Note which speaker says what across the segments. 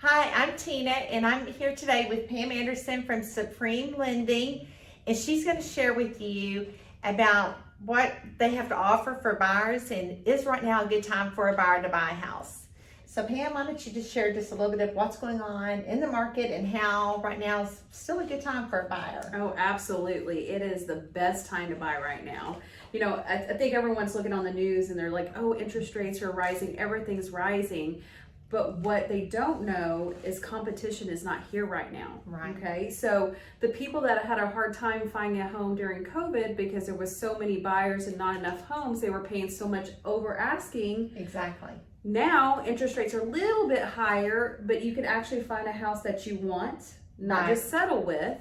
Speaker 1: Hi, I'm Tina, and I'm here today with Pam Anderson from Supreme Lending, and she's going to share with you about what they have to offer for buyers, and is right now a good time for a buyer to buy a house. So Pam, why don't you just share just a little bit of what's going on in the market and how right now is still a good time for a buyer?
Speaker 2: Oh, absolutely. It is the best time to buy right now. You know, I think everyone's looking on the news and they're like, oh, interest rates are rising, everything's rising. But what they don't know is competition is not here right now.
Speaker 1: Right.
Speaker 2: Okay. So the people that had a hard time finding a home during COVID because there was so many buyers and not enough homes, they were paying so much over asking.
Speaker 1: Exactly.
Speaker 2: Now interest rates are a little bit higher, but you can actually find a house that you want, not
Speaker 1: Right.
Speaker 2: just settle with,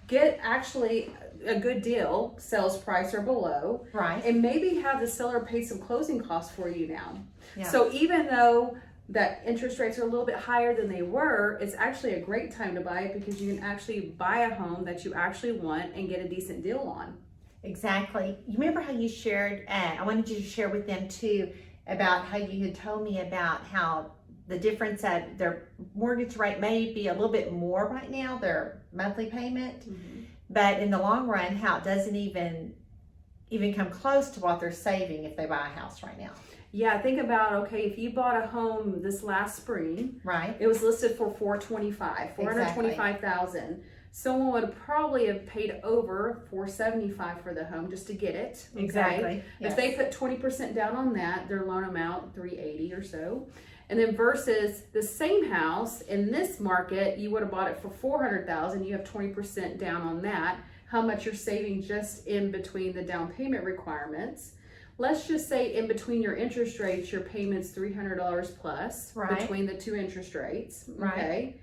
Speaker 2: get actually a good deal, sales price or below,
Speaker 1: Right.
Speaker 2: and maybe have the seller pay some closing costs for you now.
Speaker 1: Yeah.
Speaker 2: So even though that interest rates are a little bit higher than they were, it's actually a great time to buy it because you can actually buy a home that you actually want and get a decent deal on.
Speaker 1: Exactly. You remember how you shared, I wanted you to share with them too, about how you had told me about how the difference at their mortgage rate may be a little bit more right now, their monthly payment, but in the long run, how it doesn't even come close to what they're saving if they buy a house right now.
Speaker 2: Yeah, think about, okay, if you bought a home this last spring,
Speaker 1: Right.
Speaker 2: it was listed for $425,000. Someone would probably have paid over $475 for the home just to get it. Okay?
Speaker 1: Exactly. Yes.
Speaker 2: If they put 20% down on that, their loan amount $380 or so. And then versus the same house in this market, you would have bought it for $400,000. You have 20% down on that. How much you're saving just in between the down payment requirements. Let's just say in between your interest rates, your payment's $300 plus between the two interest rates. Okay.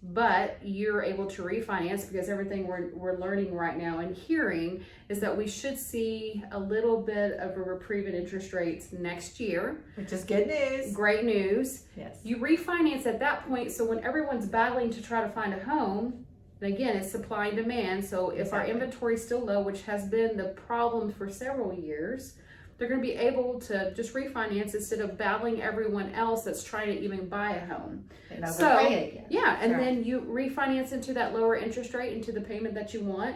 Speaker 2: But you're able to refinance because everything we're learning right now and hearing is that we should see a little bit of a reprieve in interest rates next year.
Speaker 1: Which is good news.
Speaker 2: Great news.
Speaker 1: Yes.
Speaker 2: You refinance at that point, so when everyone's battling to try to find a home, and again, it's supply and demand. So if our inventory is still low, which has been the problem for several years, they're going to be able to just refinance instead of battling everyone else that's trying to even buy a home.
Speaker 1: And
Speaker 2: then you refinance into that lower interest rate, into the payment that you want.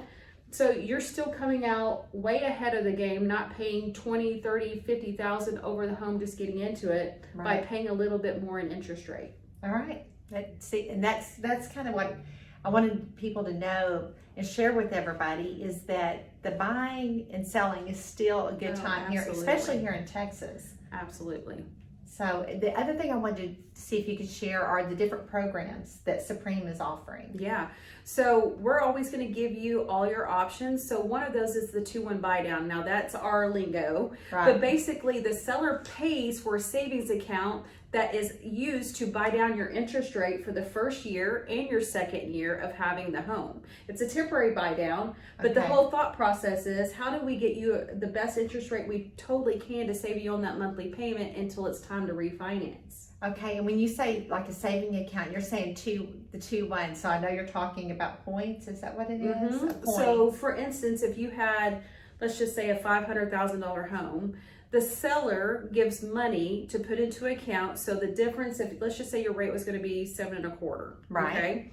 Speaker 2: So you're still coming out way ahead of the game, not paying $20,000, $30,000, $50,000 over the home, just getting into it by paying a little bit more in interest rate.
Speaker 1: All right. That's kind of what I wanted people to know and share with everybody, is that the buying and selling is still a good time here, especially here in Texas.
Speaker 2: Absolutely.
Speaker 1: So the other thing I wanted to see if you could share are the different programs that Supreme is offering.
Speaker 2: Yeah. So we're always going to give you all your options. So one of those is the 2-1 buy down. Now that's our lingo, but basically the seller pays for a savings account that is used to buy down your interest rate for the first year and your second year of having the home. It's a temporary buy down, but the whole thought process is, how do we get you the best interest rate we totally can to save you on that monthly payment until it's time to refinance?
Speaker 1: Okay, and when you say like a saving account, you're saying the 2-1. So I know you're talking about points. Is that what it is?
Speaker 2: So for instance, if you had, let's just say, a $500,000 home, the seller gives money to put into account. So the difference, if let's just say your rate was going to be 7.25%, okay?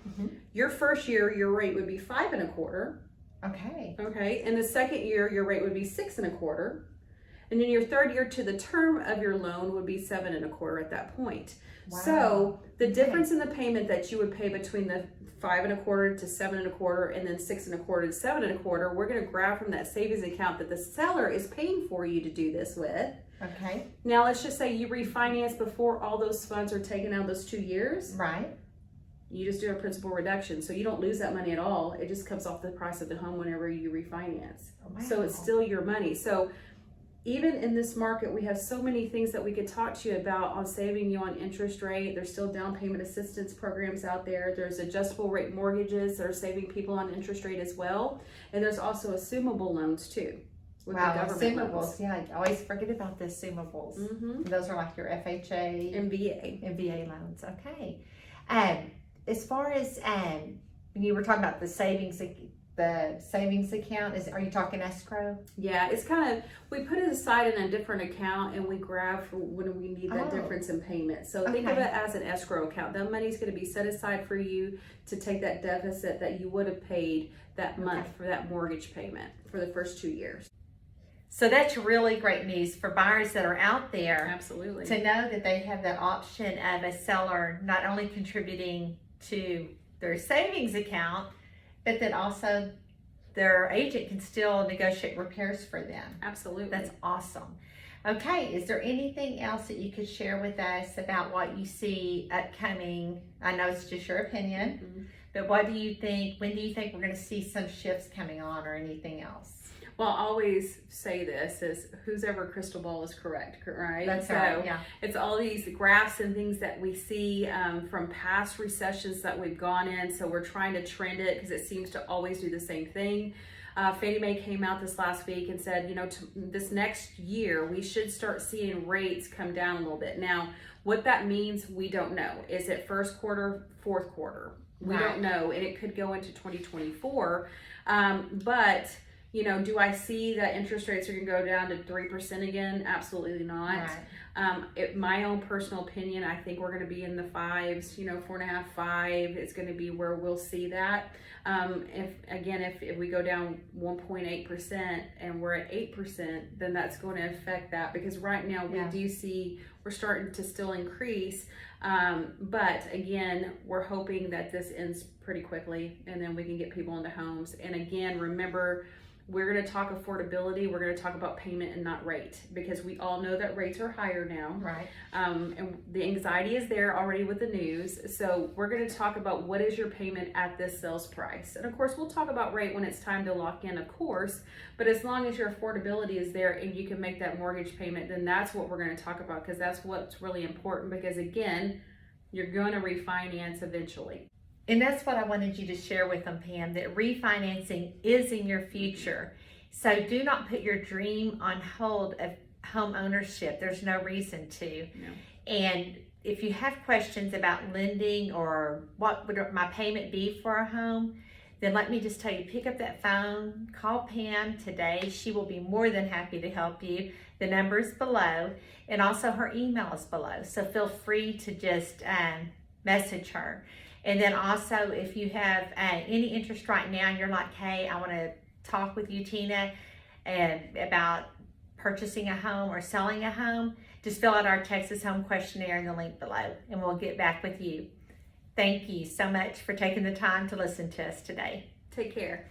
Speaker 2: Your first year, your rate would be 5.25%.
Speaker 1: Okay.
Speaker 2: Okay, and the second year, your rate would be 6.25%. And then your third year to the term of your loan would be 7.25% at that point.
Speaker 1: Wow.
Speaker 2: So the difference in the payment that you would pay between the 5.25% to 7.25% and then 6.25% to 7.25%, we're going to grab from that savings account that the seller is paying for you to do this with.
Speaker 1: Okay.
Speaker 2: Now let's just say you refinance before all those funds are taken out those 2 years.
Speaker 1: Right.
Speaker 2: You just do a principal reduction, so you don't lose that money at all. It just comes off the price of the home whenever you refinance.
Speaker 1: Wow.
Speaker 2: So it's still your money. So even in this market, we have so many things that we could talk to you about on saving you on interest rate. There's still down payment assistance programs out there. There's adjustable rate mortgages that are saving people on interest rate as well. And there's also assumable loans too. With the government
Speaker 1: assumables.
Speaker 2: loans.
Speaker 1: Yeah, I always forget about the assumables. Those are like your FHA
Speaker 2: and
Speaker 1: VA loans. Okay. As far as when you were talking about the the savings account? Are you talking escrow?
Speaker 2: Yeah, it's kind of, we put it aside in a different account and we grab for when we need that difference in payment. So think of it as an escrow account. That money's going to be set aside for you to take that deficit that you would have paid that month for that mortgage payment for the first 2 years.
Speaker 1: So that's really great news for buyers that are out there.
Speaker 2: Absolutely.
Speaker 1: To know that they have that option of a seller not only contributing to their savings account, but that also their agent can still negotiate repairs for them.
Speaker 2: Absolutely.
Speaker 1: That's awesome. Okay, is there anything else that you could share with us about what you see upcoming? I know it's just your opinion, but what do you think, when do you think we're going to see some shifts coming on or anything else?
Speaker 2: Well, I always say this is whose ever crystal ball is correct, right?
Speaker 1: That's right, yeah.
Speaker 2: It's all these graphs and things that we see from past recessions that we've gone in. So we're trying to trend it because it seems to always do the same thing. Fannie Mae came out this last week and said, this next year, we should start seeing rates come down a little bit. Now, what that means, we don't know. Is it first quarter, fourth quarter? We don't know. And it could go into 2024. But do I see that interest rates are going to go down to 3% again? Absolutely not. Right. My own personal opinion, I think we're going to be in the fives, 4.5, 5. It's going to be where we'll see that. If we go down 1.8% and we're at 8%, then that's going to affect that, because right now we do see we're starting to still increase. But again, we're hoping that this ends pretty quickly and then we can get people into homes. And again, remember, we're going to talk affordability. We're going to talk about payment and not rate, because we all know that rates are higher now.
Speaker 1: Right.
Speaker 2: And the anxiety is there already with the news. So we're going to talk about what is your payment at this sales price. And of course, we'll talk about rate when it's time to lock in, of course. But as long as your affordability is there and you can make that mortgage payment, then that's what we're going to talk about, because that's what's really important. Because again, you're going to refinance eventually.
Speaker 1: And that's what I wanted you to share with them, Pam, that refinancing is in your future. So do not put your dream on hold of home ownership. There's no reason to. No. And if you have questions about lending or what would my payment be for a home, then let me just tell you, pick up that phone, call Pam today. She will be more than happy to help you. The number is below, and also her email is below. So feel free to just message her. And then also, if you have any interest right now and you're like, hey, I want to talk with you, Teena, about purchasing a home or selling a home, just fill out our Texas Home Questionnaire in the link below, and we'll get back with you. Thank you so much for taking the time to listen to us today.
Speaker 2: Take care.